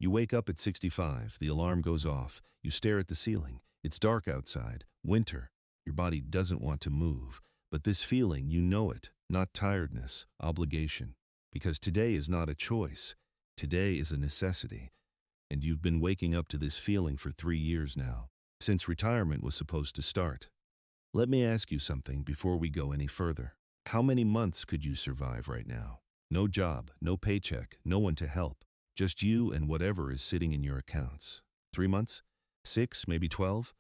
You wake up at 65, the alarm goes off, you stare at the ceiling. It's dark outside, winter. Your body doesn't want to move, but this feeling, you know it, not tiredness, obligation. Because today is not a choice. Today is a necessity. And you've been waking up to this feeling for 3 years now, since retirement was supposed to start. Let me ask you something before we go any further. How many months could you survive right now? No job, no paycheck, no one to help. Just you and whatever is sitting in your accounts. 3 months? 6, maybe 12?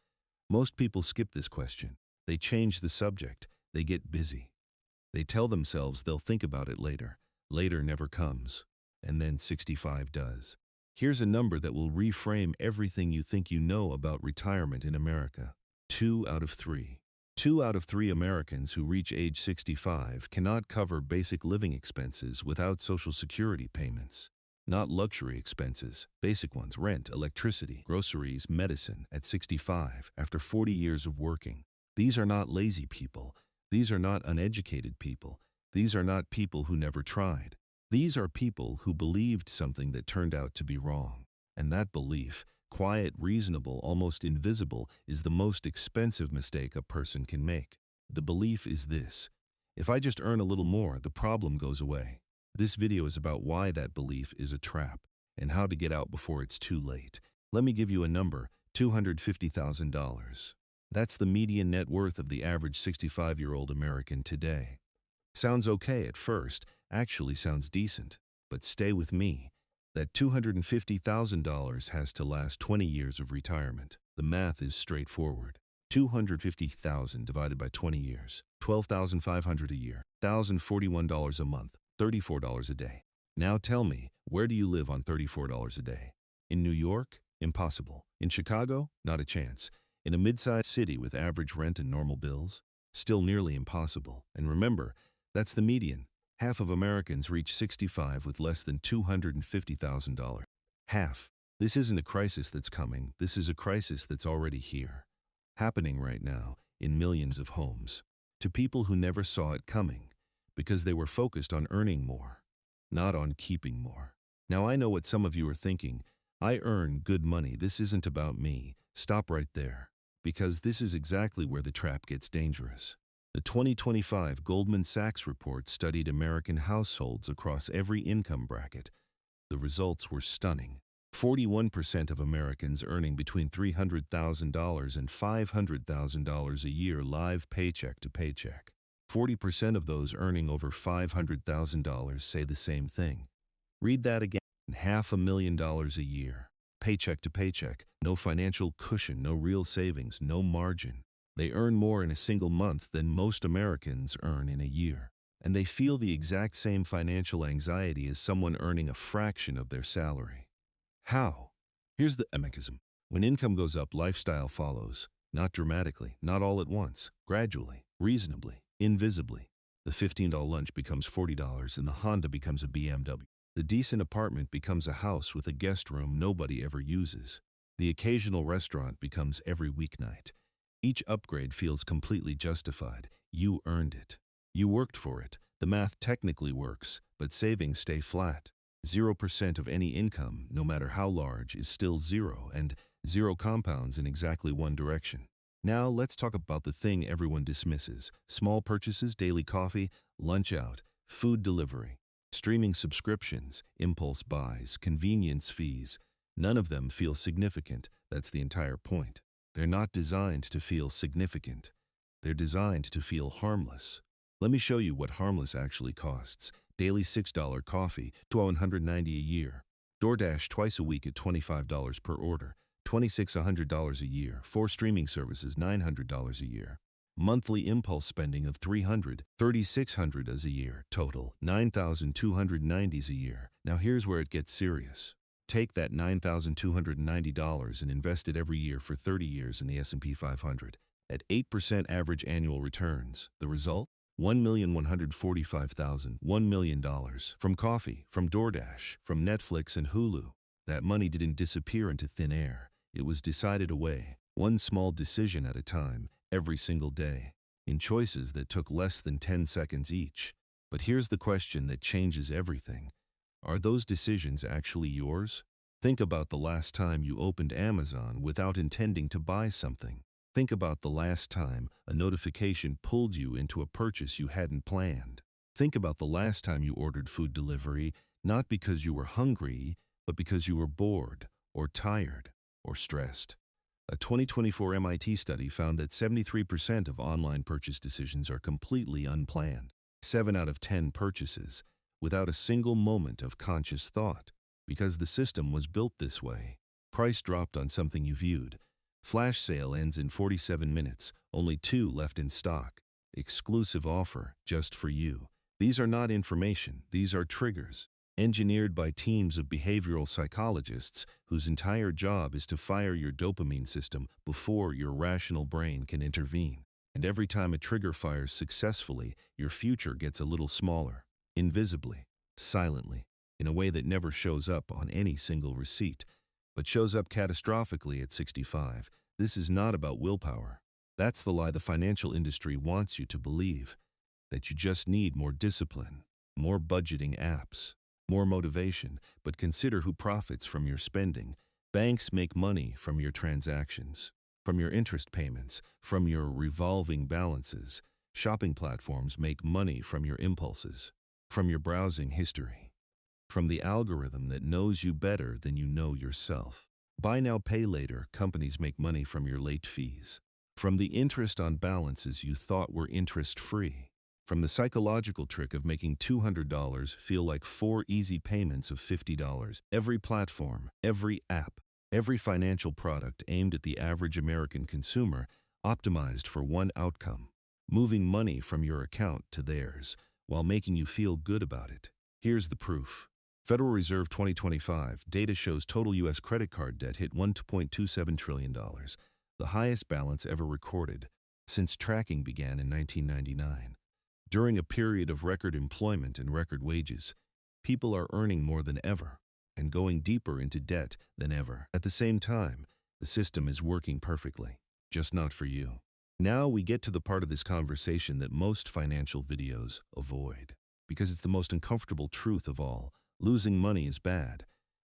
Most people skip this question. They change the subject. They get busy. They tell themselves they'll think about it later. Later never comes. And then 65 does. Here's a number that will reframe everything you think you know about retirement in America. 2 out of 3. 2 out of 3 Americans who reach age 65 cannot cover basic living expenses without Social Security payments. Not luxury expenses, basic ones, rent, electricity, groceries, medicine, at 65, after 40 years of working. These are not lazy people. These are not uneducated people. These are not people who never tried. These are people who believed something that turned out to be wrong. And that belief, quiet, reasonable, almost invisible, is the most expensive mistake a person can make. The belief is this: if I just earn a little more, the problem goes away. This video is about why that belief is a trap and how to get out before it's too late. Let me give you a number: $250,000. That's the median net worth of the average 65-year-old American today. Sounds okay at first, actually sounds decent, but stay with me. That $250,000 has to last 20 years of retirement. The math is straightforward. 250,000 divided by 20 years, $12,500 a year, $1,041 a month, $34 a day. Now tell me, where do you live on $34 a day? In New York? Impossible. In Chicago? Not a chance. In a mid-sized city with average rent and normal bills? Still nearly impossible. And remember, that's the median. Half of Americans reach 65 with less than $250,000. Half. This isn't a crisis that's coming. This is a crisis that's already here. Happening right now in millions of homes. To people who never saw it coming, because they were focused on earning more, not on keeping more. Now I know what some of you are thinking. I earn good money. This isn't about me. Stop right there. Because this is exactly where the trap gets dangerous. The 2025 Goldman Sachs report studied American households across every income bracket. The results were stunning. 41% of Americans earning between $300,000 and $500,000 a year live paycheck to paycheck. 40% of those earning over $500,000 say the same thing. Read that again. $500,000 a year. Paycheck to paycheck. No financial cushion, no real savings, no margin. They earn more in a single month than most Americans earn in a year. And they feel the exact same financial anxiety as someone earning a fraction of their salary. How? Here's the mechanism. When income goes up, lifestyle follows. Not dramatically, not all at once, gradually, reasonably, invisibly. The $15 lunch becomes $40 and the Honda becomes a BMW. The decent apartment becomes a house with a guest room nobody ever uses. The occasional restaurant becomes every weeknight. Each upgrade feels completely justified. You earned it. You worked for it. The math technically works, but savings stay flat. 0% of any income, no matter how large, is still zero, and zero compounds in exactly one direction. Now let's talk about the thing everyone dismisses: small purchases, daily coffee, lunch out, food delivery, streaming subscriptions, impulse buys, convenience fees. None of them feel significant. That's the entire point. They're not designed to feel significant. They're designed to feel harmless. Let me show you what harmless actually costs. Daily $6 coffee, $190 a year. DoorDash twice a week at $25 per order, $2,600 a year. 4 streaming services, $900 a year. Monthly impulse spending of $300, $3,600 as a year. Total, $9,290 a year. Now here's where it gets serious. Take that $9,290 and invest it every year for 30 years in the S&P 500 at 8% average annual returns. The result? $1,145,000, $1 million from coffee, from DoorDash, from Netflix and Hulu. That money didn't disappear into thin air. It was decided away, one small decision at a time, every single day, in choices that took less than 10 seconds each. But here's the question that changes everything. Are those decisions actually yours? Think about the last time you opened Amazon without intending to buy something. Think about the last time a notification pulled you into a purchase you hadn't planned. Think about the last time you ordered food delivery, not because you were hungry, but because you were bored, or tired, or stressed. A 2024 MIT study found that 73% of online purchase decisions are completely unplanned. 7 out of 10 purchases, without a single moment of conscious thought, because the system was built this way. Price dropped on something you viewed. Flash sale ends in 47 minutes, only 2 left in stock. Exclusive offer, just for you. These are not information, these are triggers, engineered by teams of behavioral psychologists whose entire job is to fire your dopamine system before your rational brain can intervene. And every time a trigger fires successfully, your future gets a little smaller, invisibly, silently, in a way that never shows up on any single receipt, but shows up catastrophically at 65. This is not about willpower. That's the lie the financial industry wants you to believe, that you just need more discipline, more budgeting apps, more motivation, but consider who profits from your spending. Banks make money from your transactions, from your interest payments, from your revolving balances. Shopping platforms make money from your impulses, from your browsing history, from the algorithm that knows you better than you know yourself. Buy now, pay later, companies make money from your late fees, from the interest on balances you thought were interest-free, from the psychological trick of making $200 feel like 4 easy payments of $50. Every platform, every app, every financial product aimed at the average American consumer optimized for one outcome: moving money from your account to theirs while making you feel good about it. Here's the proof. Federal Reserve 2025 data shows total U.S. credit card debt hit $1.27 trillion, the highest balance ever recorded since tracking began in 1999. During a period of record employment and record wages, people are earning more than ever and going deeper into debt than ever. At the same time, the system is working perfectly, just not for you. Now we get to the part of this conversation that most financial videos avoid, because it's the most uncomfortable truth of all. Losing money is bad,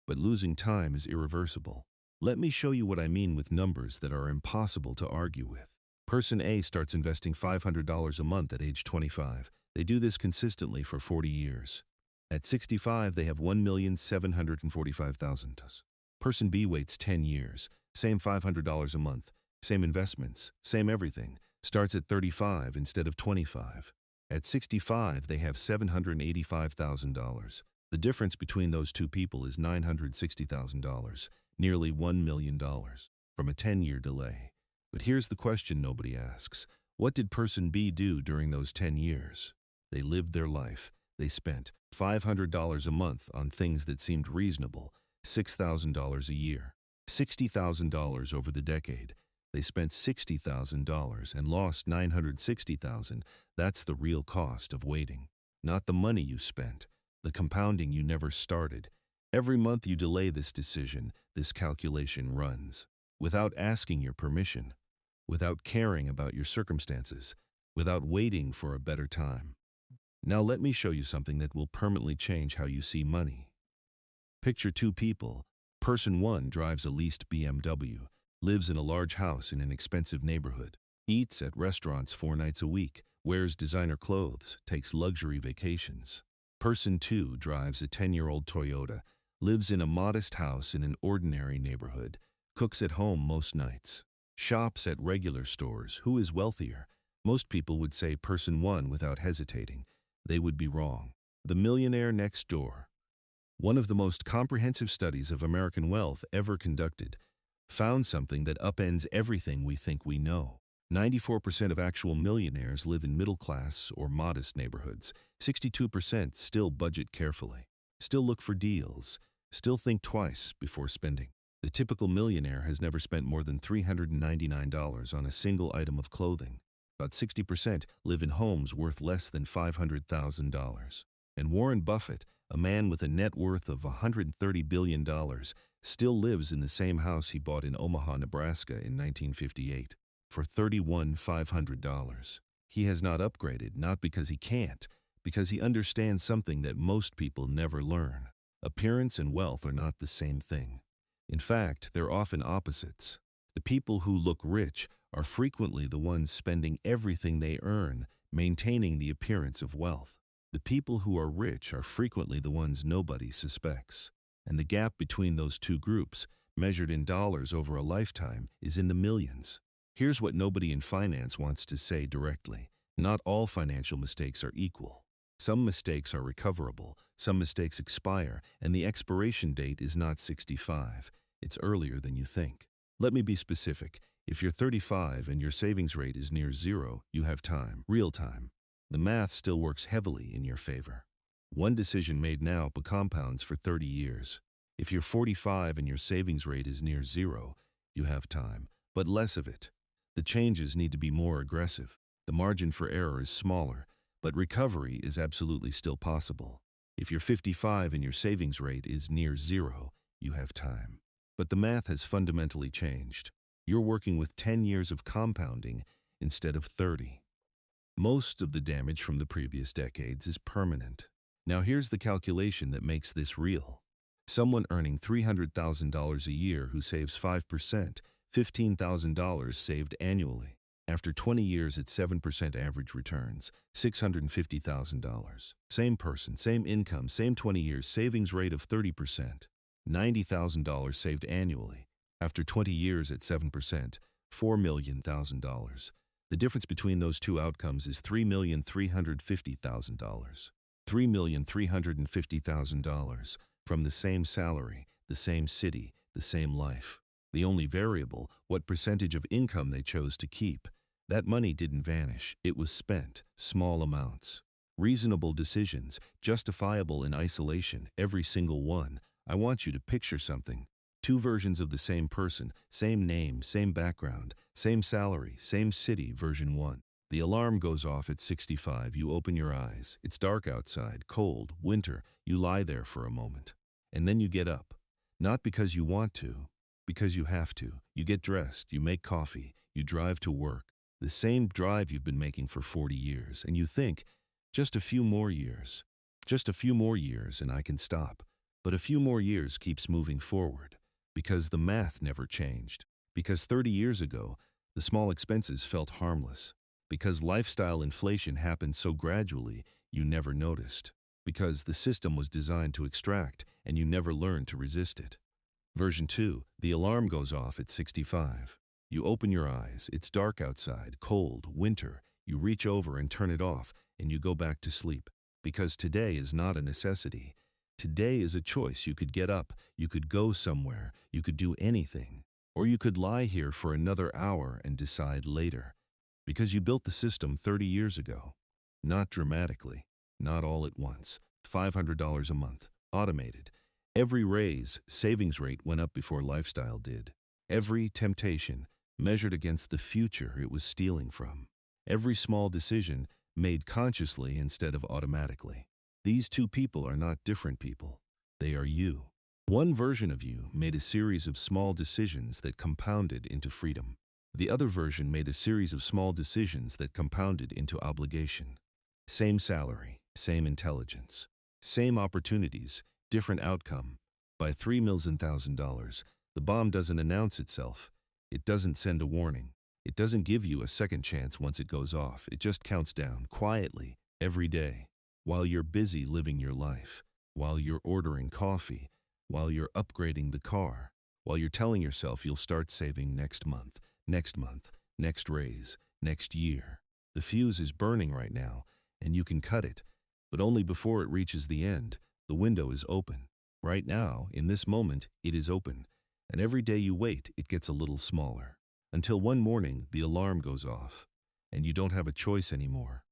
but losing time is irreversible. Let me show you what I mean with numbers that are impossible to argue with. Person A starts investing $500 a month at age 25. They do this consistently for 40 years. At 65, they have $1,745,000. Person B waits 10 years. Same $500 a month. Same investments. Same everything. Starts at 35 instead of 25. At 65, they have $785,000. The difference between those two people is $960,000, nearly $1 million, from a 10-year delay. But here's the question nobody asks. What did person B do during those 10 years? They lived their life. They spent $500 a month on things that seemed reasonable, $6,000 a year, $60,000 over the decade. They spent $60,000 and lost $960,000. That's the real cost of waiting. Not the money you spent, the compounding you never started. Every month you delay this decision, this calculation runs. Without asking your permission, without caring about your circumstances, without waiting for a better time. Now let me show you something that will permanently change how you see money. Picture two people. Person 1 drives a leased BMW, lives in a large house in an expensive neighborhood, eats at restaurants 4 nights a week, wears designer clothes, takes luxury vacations. Person 2 drives a 10-year-old Toyota, lives in a modest house in an ordinary neighborhood, cooks at home most nights, shops at regular stores. Who is wealthier? Most people would say person 1 without hesitating. They would be wrong. The millionaire next door. One of the most comprehensive studies of American wealth ever conducted found something that upends everything we think we know. 94% of actual millionaires live in middle-class or modest neighborhoods. 62% still budget carefully, still look for deals, still think twice before spending. The typical millionaire has never spent more than $399 on a single item of clothing. About 60% live in homes worth less than $500,000. And Warren Buffett, a man with a net worth of $130 billion, still lives in the same house he bought in Omaha, Nebraska in 1958 for $31,500. He has not upgraded, not because he can't, because he understands something that most people never learn. Appearance and wealth are not the same thing. In fact, they're often opposites. The people who look rich are frequently the ones spending everything they earn, maintaining the appearance of wealth. The people who are rich are frequently the ones nobody suspects. And the gap between those two groups, measured in dollars over a lifetime, is in the millions. Here's what nobody in finance wants to say directly. Not all financial mistakes are equal. Some mistakes are recoverable, some mistakes expire, and the expiration date is not 65. It's earlier than you think. Let me be specific. If you're 35 and your savings rate is near zero, you have time, real time. The math still works heavily in your favor. One decision made now compounds for 30 years. If you're 45 and your savings rate is near zero, you have time, but less of it. The changes need to be more aggressive. The margin for error is smaller, but recovery is absolutely still possible. If you're 55 and your savings rate is near zero, you have time. But the math has fundamentally changed. You're working with 10 years of compounding instead of 30. Most of the damage from the previous decades is permanent. Now here's the calculation that makes this real. Someone earning $300,000 a year who saves 5%, $15,000 saved annually. After 20 years at 7% average returns, $650,000. Same person, same income, same 20 years, savings rate of 30%, $90,000 saved annually. After 20 years at 7%, $4,000,000. The difference between those two outcomes is $3,350,000. $3,350,000 from the same salary, the same city, the same life. The only variable, what percentage of income they chose to keep. That money didn't vanish, it was spent, small amounts. Reasonable decisions, justifiable in isolation, every single one. I want you to picture something. Two versions of the same person, same name, same background, same salary, same city, version 1. The alarm goes off at 65, you open your eyes. It's dark outside, cold, winter. You lie there for a moment. And then you get up. Not because you want to, because you have to. You get dressed, you make coffee, you drive to work. The same drive you've been making for 40 years, and you think, just a few more years. Just a few more years and I can stop. But a few more years keeps moving forward. Because the math never changed. Because 30 years ago, the small expenses felt harmless. Because lifestyle inflation happened so gradually, you never noticed. Because the system was designed to extract, and you never learned to resist it. Version 2, the alarm goes off at 65. You open your eyes, it's dark outside, cold, winter. You reach over and turn it off, and you go back to sleep. Because today is not a necessity. Today is a choice. You could get up, you could go somewhere, you could do anything. Or you could lie here for another hour and decide later. Because you built the system 30 years ago. Not dramatically, not all at once. $500 a month, automated. Every raise, savings rate went up before lifestyle did. Every temptation, measured against the future it was stealing from. Every small decision, made consciously instead of automatically. These two people are not different people. They are you. One version of you made a series of small decisions that compounded into freedom. The other version made a series of small decisions that compounded into obligation. Same salary, same intelligence, same opportunities, different outcome. By $3,000,000, the bomb doesn't announce itself. It doesn't send a warning. It doesn't give you a second chance once it goes off. It just counts down, quietly, every day, while you're busy living your life, while you're ordering coffee, while you're upgrading the car, while you're telling yourself you'll start saving next month, next raise, next year. The fuse is burning right now, and you can cut it, but only before it reaches the end. The window is open. Right now, in this moment, it is open, and every day you wait, it gets a little smaller. Until one morning, the alarm goes off, and you don't have a choice anymore.